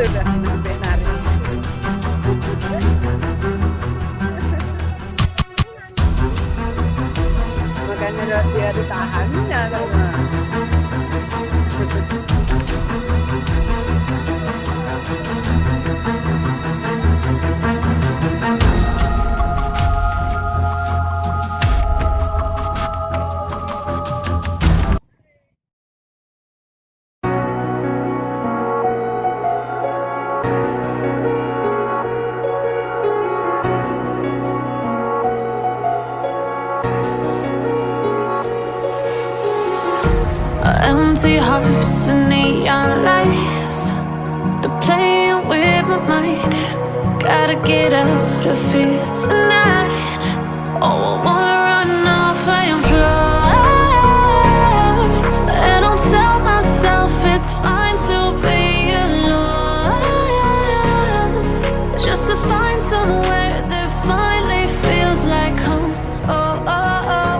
Udah nari. Makanya dia ditahan ya sama. Empty hearts and neon lights, they're playing with my mind. Gotta get out of here tonight. Oh, I wanna run off and fly, and I'll tell myself it's fine to be alone, just to find somewhere that finally feels like home. Oh, oh, oh.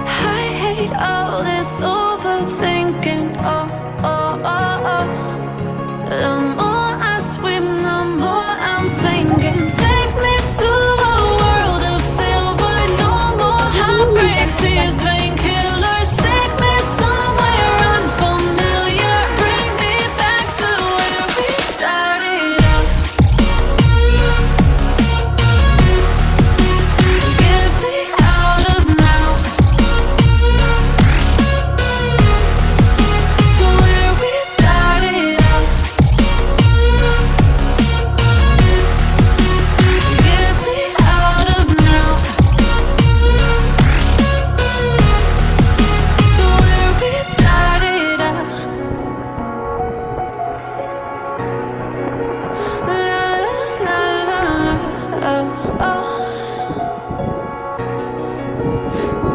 I hate all this overthinking. Oh, oh, oh, oh. The more I swim, the more I'm sinking. Take me to a world of silver. No more heartbreaks, tears, painkillers. Take me somewhere unfamiliar. Bring me back to where we started out. Get me out of now, to where we started out. Get me out of now, to where we started out. La la la la, oh, oh.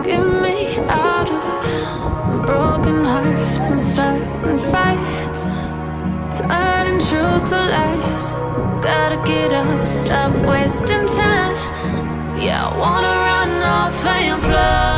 Get me out of broken hearts and starting fights, turning truth to lies. Gotta get up, stop wasting time. Yeah, I wanna run off and fly.